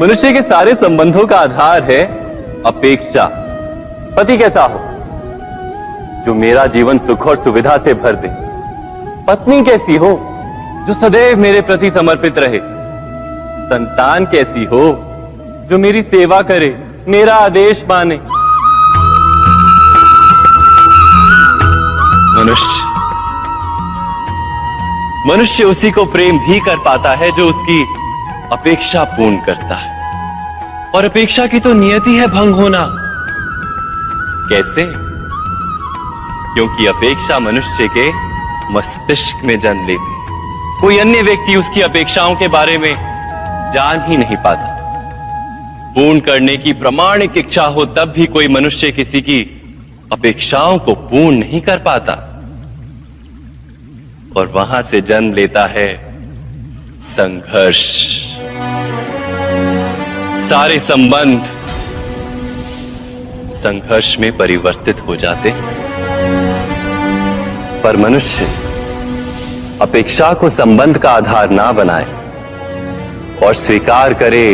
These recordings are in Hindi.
मनुष्य के सारे संबंधों का आधार है अपेक्षा। पति कैसा हो जो मेरा जीवन सुख और सुविधा से भर दे। पत्नी कैसी हो जो सदैव मेरे प्रति समर्पित रहे। संतान कैसी हो जो मेरी सेवा करे, मेरा आदेश माने। मनुष्य उसी को प्रेम भी कर पाता है जो उसकी अपेक्षा पूर्ण करता है। और अपेक्षा की तो नियति है भंग होना। कैसे? क्योंकि अपेक्षा मनुष्य के मस्तिष्क में जन्म लेती है। कोई अन्य व्यक्ति उसकी अपेक्षाओं के बारे में जान ही नहीं पाता। पूर्ण करने की प्रामाणिक इच्छा हो तब भी कोई मनुष्य किसी की अपेक्षाओं को पूर्ण नहीं कर पाता। और वहां से जन्म लेता है संघर्ष। सारे संबंध संघर्ष में परिवर्तित हो जाते हैं। पर मनुष्य अपेक्षा को संबंध का आधार ना बनाए और स्वीकार करे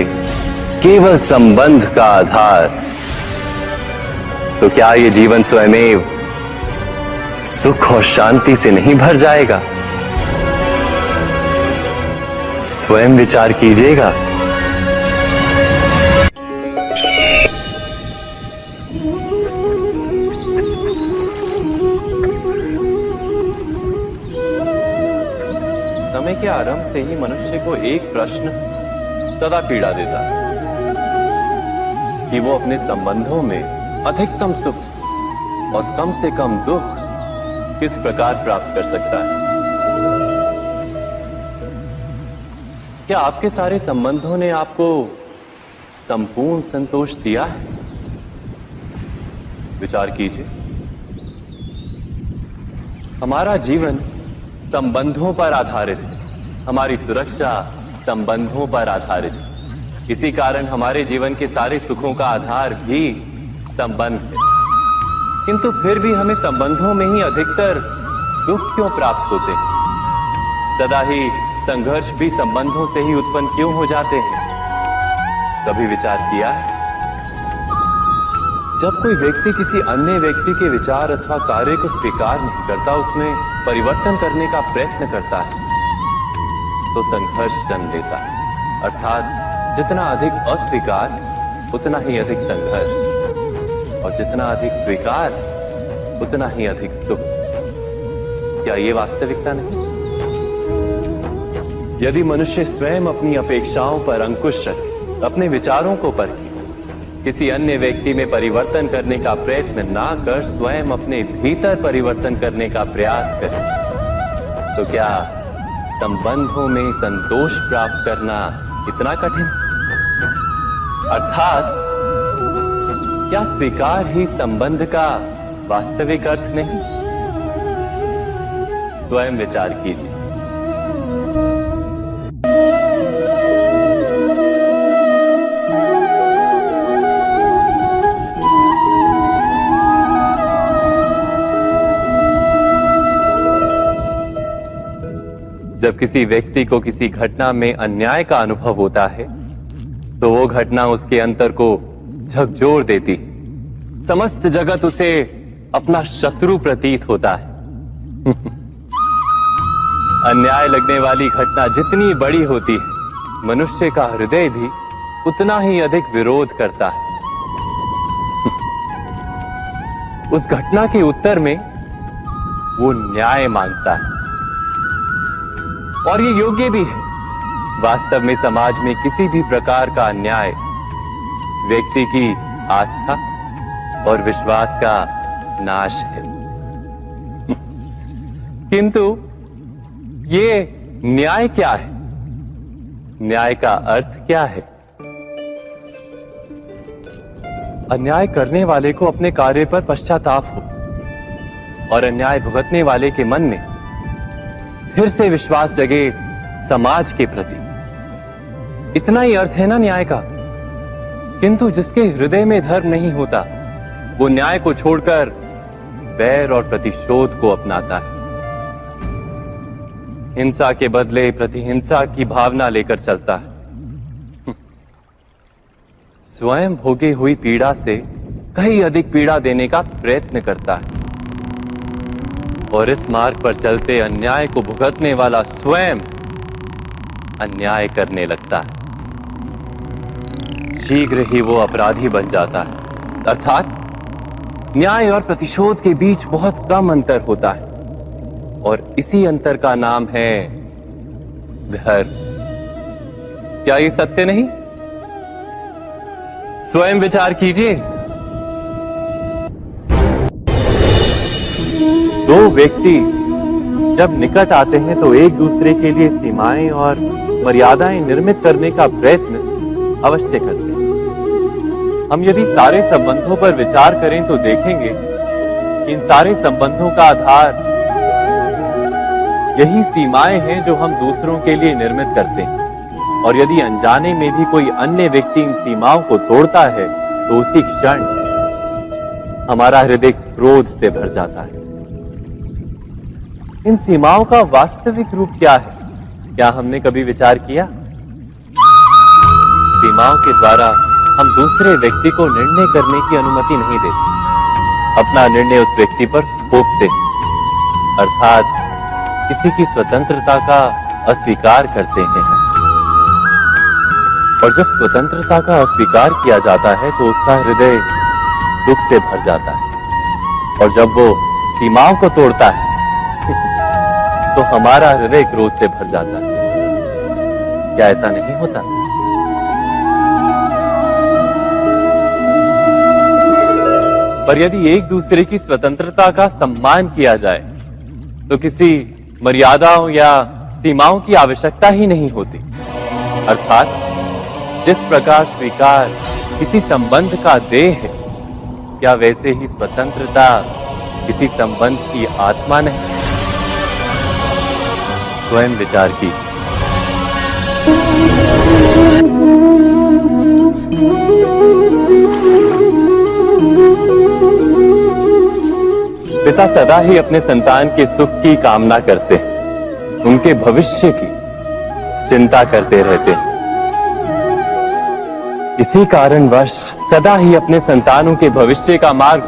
केवल संबंध का आधार, तो क्या ये जीवन स्वयमेव सुख और शांति से नहीं भर जाएगा? स्वयं विचार कीजिएगा। समय के आरंभ से ही मनुष्य को एक प्रश्न सदा पीड़ा देता है कि वो अपने संबंधों में अधिकतम सुख और कम से कम दुख किस प्रकार प्राप्त कर सकता है। क्या आपके सारे संबंधों ने आपको संपूर्ण संतोष दिया है? विचार कीजिए। हमारा जीवन संबंधों पर आधारित है। हमारी सुरक्षा संबंधों पर आधारित है। इसी कारण हमारे जीवन के सारे सुखों का आधार भी संबंध है। किंतु फिर भी हमें संबंधों में ही अधिकतर दुख क्यों प्राप्त होते हैं? सदा ही संघर्ष भी संबंधों से ही उत्पन्न क्यों हो जाते हैं? कभी विचार किया है? जब कोई व्यक्ति किसी अन्य व्यक्ति के विचार अथवा कार्य को स्वीकार नहीं करता, उसमें परिवर्तन करने का प्रयत्न करता है, तो संघर्ष जन्म लेता है। अर्थात जितना अधिक अस्वीकार उतना ही अधिक संघर्ष, और जितना अधिक स्वीकार उतना ही अधिक सुख। क्या ये वास्तविकता नहीं? यदि मनुष्य स्वयं अपनी अपेक्षाओं पर अंकुश रखे, अपने विचारों को परखे, किसी अन्य व्यक्ति में परिवर्तन करने का प्रयत्न ना कर स्वयं अपने भीतर परिवर्तन करने का प्रयास करे, तो क्या संबंधों में संतोष प्राप्त करना इतना कठिन? अर्थात क्या स्वीकार ही संबंध का वास्तविक अर्थ नहीं? स्वयं विचार कीजिए। जब किसी व्यक्ति को किसी घटना में अन्याय का अनुभव होता है, तो वो घटना उसके अंतर को झकझोर देती है। समस्त जगत उसे अपना शत्रु प्रतीत होता है। अन्याय लगने वाली घटना जितनी बड़ी होती है, मनुष्य का हृदय भी उतना ही अधिक विरोध करता है। उस घटना के उत्तर में वो न्याय मांगता है, और ये योग्य भी है। वास्तव में समाज में किसी भी प्रकार का अन्याय व्यक्ति की आस्था और विश्वास का नाश है। किंतु ये न्याय क्या है? न्याय का अर्थ क्या है? अन्याय करने वाले को अपने कार्य पर पश्चाताप हो और अन्याय भुगतने वाले के मन में फिर से विश्वास जगे समाज के प्रति। इतना ही अर्थ है ना न्याय का। किंतु जिसके हृदय में धर्म नहीं होता, वो न्याय को छोड़कर वैर और प्रतिशोध को अपनाता है। हिंसा के बदले प्रतिहिंसा की भावना लेकर चलता है। स्वयं भोगी हुई पीड़ा से कहीं अधिक पीड़ा देने का प्रयत्न करता है, और इस मार्ग पर चलते अन्याय को भुगतने वाला स्वयं अन्याय करने लगता है। शीघ्र ही वो अपराधी बन जाता है, अर्थात न्याय और प्रतिशोध के बीच बहुत कम अंतर होता है, और इसी अंतर का नाम है धर्म। क्या ये सत्य नहीं? स्वयं विचार कीजिए। दो व्यक्ति जब निकट आते हैं तो एक दूसरे के लिए सीमाएं और मर्यादाएं निर्मित करने का प्रयत्न अवश्य करते हैं। हम यदि सारे संबंधों पर विचार करें तो देखेंगे कि इन सारे संबंधों का आधार यही सीमाएं हैं जो हम दूसरों के लिए निर्मित करते हैं, और यदि अनजाने में भी कोई अन्य व्यक्ति इन सीमाओं को तोड़ता है तो उसी क्षण हमारा हृदय क्रोध से भर जाता है। इन सीमाओं का वास्तविक रूप क्या है? क्या हमने कभी विचार किया? सीमाओं के द्वारा हम दूसरे व्यक्ति को निर्णय करने की अनुमति नहीं देते, अपना निर्णय उस व्यक्ति पर थोपते, अर्थात किसी की स्वतंत्रता का अस्वीकार करते हैं। और जब स्वतंत्रता का अस्वीकार किया जाता है तो उसका हृदय दुख से भर जाता है, और जब वो सीमाओं को तोड़ता है तो हमारा हृदय क्रोध से भर जाता है। क्या ऐसा नहीं होता? पर यदि एक दूसरे की स्वतंत्रता का सम्मान किया जाए तो किसी मर्यादाओं या सीमाओं की आवश्यकता ही नहीं होती, अर्थात जिस प्रकार स्वीकार किसी संबंध का देह है, क्या वैसे ही स्वतंत्रता किसी संबंध की आत्मा नहीं? स्वयं विचार की। पिता सदा ही अपने संतान के सुख की कामना करते हैं, उनके भविष्य की चिंता करते रहते हैं। इसी कारणवश सदा ही अपने संतानों के भविष्य का मार्ग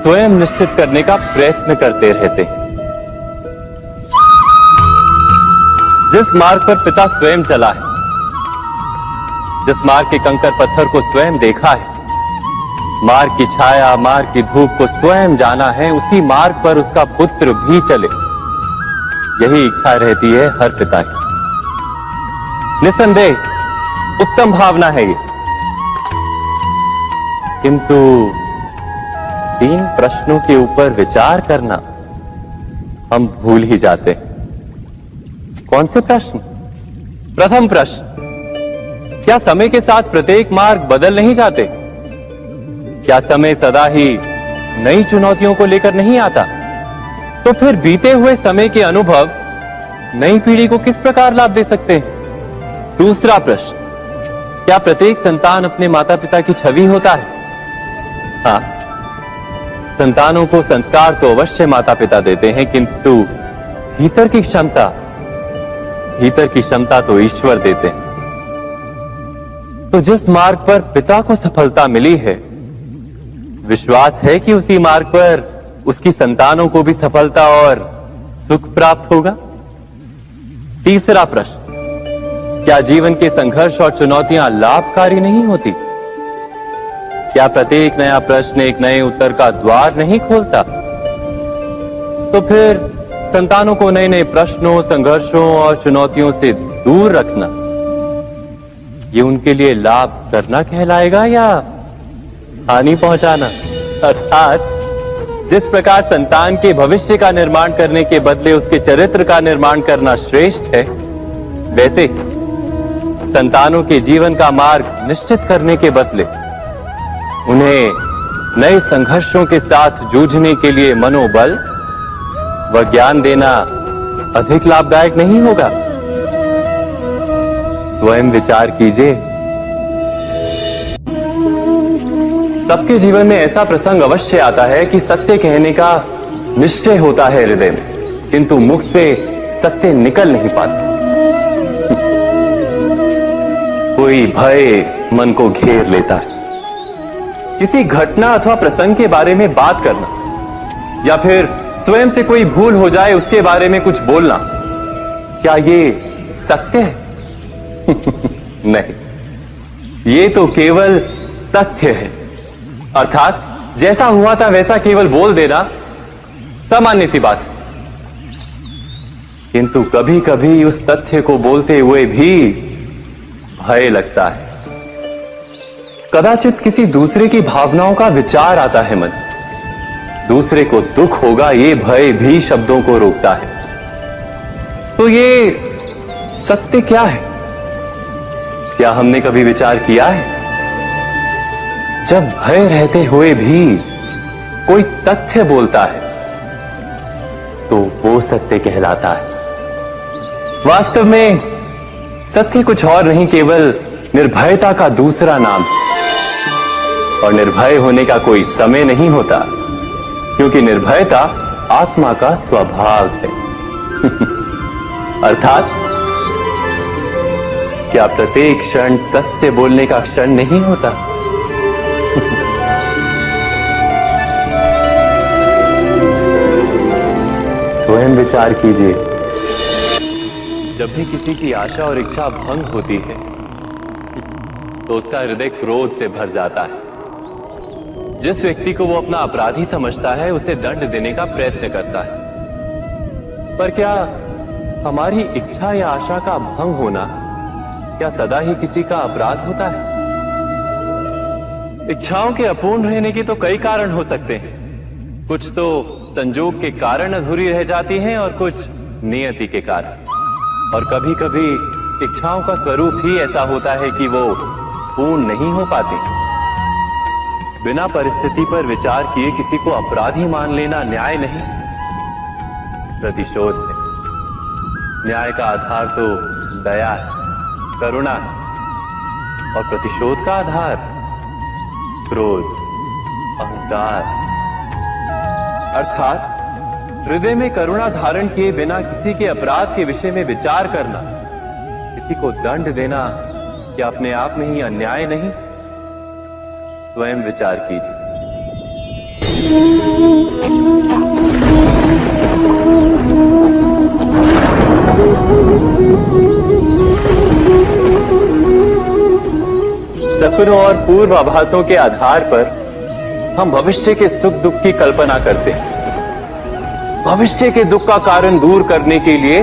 स्वयं निश्चित करने का प्रयत्न करते रहते हैं। जिस मार्ग पर पिता स्वयं चला है, जिस मार्ग के कंकर पत्थर को स्वयं देखा है, मार्ग की छाया, मार्ग की धूप को स्वयं जाना है, उसी मार्ग पर उसका पुत्र भी चले, यही इच्छा रहती है हर पिता की। निसंदेह उत्तम भावना है ये, किंतु 3 प्रश्नों के ऊपर विचार करना हम भूल ही जाते हैं। कौन से प्रश्न? प्रथम प्रश्न, क्या समय के साथ प्रत्येक मार्ग बदल नहीं जाते? क्या समय सदा ही नई चुनौतियों को लेकर नहीं आता? तो फिर बीते हुए समय के अनुभव नई पीढ़ी को किस प्रकार लाभ दे सकते हैं? दूसरा प्रश्न, क्या प्रत्येक संतान अपने माता पिता की छवि होता है? हाँ, संतानों को संस्कार तो अवश्य माता पिता देते हैं, किंतु भीतर की क्षमता तो ईश्वर देते हैं। तो जिस मार्ग पर पिता को सफलता मिली है, विश्वास है कि उसी मार्ग पर उसकी संतानों को भी सफलता और सुख प्राप्त होगा। तीसरा प्रश्न, क्या जीवन के संघर्ष और चुनौतियां लाभकारी नहीं होती? क्या प्रत्येक नया प्रश्न एक नए उत्तर का द्वार नहीं खोलता? तो फिर संतानों को नए नए प्रश्नों, संघर्षों और चुनौतियों से दूर रखना, ये उनके लिए लाभ करना कहलाएगा या हानि पहुंचाना? अर्थात जिस प्रकार संतान के भविष्य का निर्माण करने के बदले उसके चरित्र का निर्माण करना श्रेष्ठ है, वैसे संतानों के जीवन का मार्ग निश्चित करने के बदले उन्हें नए संघर्षों के साथ जूझने के लिए मनोबल व ज्ञान देना अधिक लाभदायक नहीं होगा? स्वयं विचार कीजिए। सबके जीवन में ऐसा प्रसंग अवश्य आता है कि सत्य कहने का निश्चय होता है हृदय में, किंतु मुख से सत्य निकल नहीं पाता। कोई भय मन को घेर लेता है, किसी घटना अथवा प्रसंग के बारे में बात करना या फिर स्वयं से कोई भूल हो जाए उसके बारे में कुछ बोलना, क्या ये सत्य है? नहीं, ये तो केवल तथ्य है। अर्थात जैसा हुआ था वैसा केवल बोल देना सामान्य सी बात है। किंतु कभी कभी उस तथ्य को बोलते हुए भी भय लगता है। कदाचित किसी दूसरे की भावनाओं का विचार आता है मन, दूसरे को दुख होगा ये भय भी शब्दों को रोकता है। तो ये सत्य क्या है? क्या हमने कभी विचार किया है? जब भय रहते हुए भी कोई तथ्य बोलता है तो वो सत्य कहलाता है। वास्तव में सत्य कुछ और नहीं, केवल निर्भयता का दूसरा नाम है। और निर्भय होने का कोई समय नहीं होता, क्योंकि निर्भयता आत्मा का स्वभाव है। अर्थात क्या प्रत्येक क्षण सत्य बोलने का क्षण नहीं होता? स्वयं विचार कीजिए। जब भी किसी की आशा और इच्छा भंग होती है तो उसका हृदय क्रोध से भर जाता है। जिस व्यक्ति को वो अपना अपराधी समझता है उसे दंड देने का प्रयत्न करता है। पर क्या हमारी इच्छा या आशा का भंग होना क्या सदा ही किसी का अपराध होता है? इच्छाओं के अपूर्ण रहने के तो कई कारण हो सकते हैं। कुछ तो संजोग के कारण अधूरी रह जाती हैं और कुछ नियति के कारण। और कभी कभी इच्छाओं का स्वरूप ही ऐसा होता है कि वो पूर्ण नहीं हो पाती। बिना परिस्थिति पर विचार किए किसी को अपराधी मान लेना न्याय नहीं, प्रतिशोध है। न्याय का आधार तो दया है, करुणा है, और प्रतिशोध का आधार क्रोध, अहंकार। अर्थात हृदय में करुणा धारण किए बिना किसी के अपराध के विषय में विचार करना, किसी को दंड देना, क्या अपने आप में ही अन्याय नहीं? स्वयं विचार कीजिए। सपनों और पूर्वाभासों के आधार पर हम भविष्य के सुख दुख की कल्पना करते हैं। भविष्य के दुख का कारण दूर करने के लिए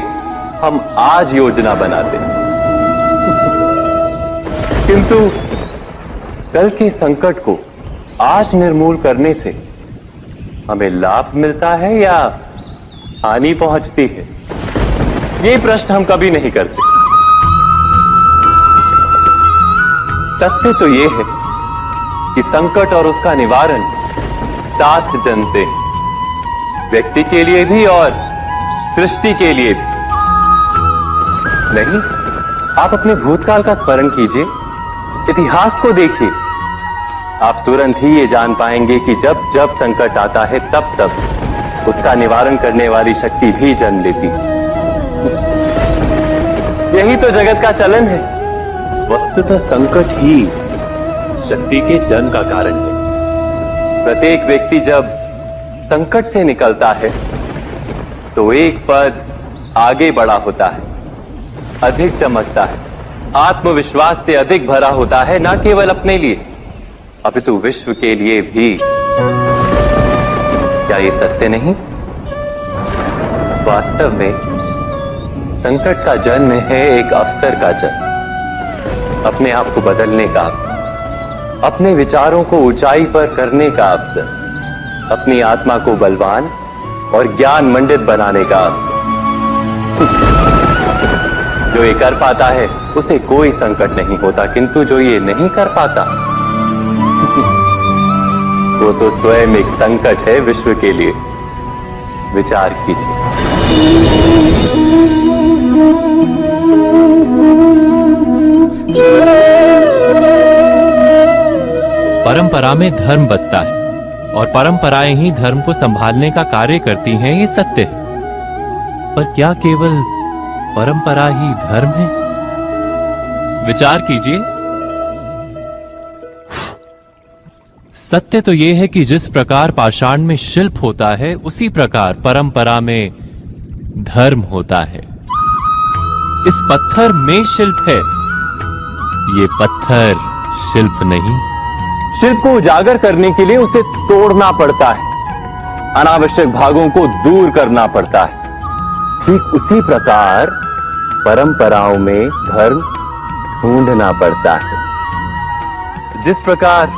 हम आज योजना बनाते हैं। किंतु कल के संकट को आज निर्मूल करने से हमें लाभ मिलता है या हानि पहुंचती है? ये प्रश्न हम कभी नहीं करते। सत्य तो ये है कि संकट और उसका निवारण साथ जनते हैं, व्यक्ति के लिए भी और सृष्टि के लिए भी। नहीं, आप अपने भूतकाल का स्मरण कीजिए, इतिहास को देखिए। आप तुरंत ही ये जान पाएंगे कि जब जब संकट आता है तब तब उसका निवारण करने वाली शक्ति भी जन्म लेती है। यही तो जगत का चलन है। वस्तुतः संकट ही शक्ति के जन्म का कारण है। प्रत्येक व्यक्ति जब संकट से निकलता है तो एक पद आगे बढ़ा होता है, अधिक चमकता है, आत्मविश्वास से अधिक भरा होता है, न केवल अपने लिए अपितु विश्व के लिए भी। क्या ये सत्य नहीं? वास्तव में संकट का जन्म है एक अवसर का जन्म, अपने आप को बदलने का, अपने विचारों को ऊंचाई पर करने का अवसर, अपनी आत्मा को बलवान और ज्ञान मंडित बनाने का अवसर। जो ये कर पाता है उसे कोई संकट नहीं होता, किंतु जो ये नहीं कर पाता वो तो स्वयं एक संकट है विश्व के लिए। विचार कीजिए। परंपरा में धर्म बसता है और परंपराएं ही धर्म को संभालने का कार्य करती हैं, ये सत्य है। पर क्या केवल परंपरा ही धर्म है? विचार कीजिए। सत्य तो यह है कि जिस प्रकार पाषाण में शिल्प होता है, उसी प्रकार परंपरा में धर्म होता है। इस पत्थर में शिल्प है, ये पत्थर शिल्प नहीं। शिल्प को उजागर करने के लिए उसे तोड़ना पड़ता है, अनावश्यक भागों को दूर करना पड़ता है। ठीक उसी प्रकार परंपराओं में धर्म ढूंढना पड़ता है। जिस प्रकार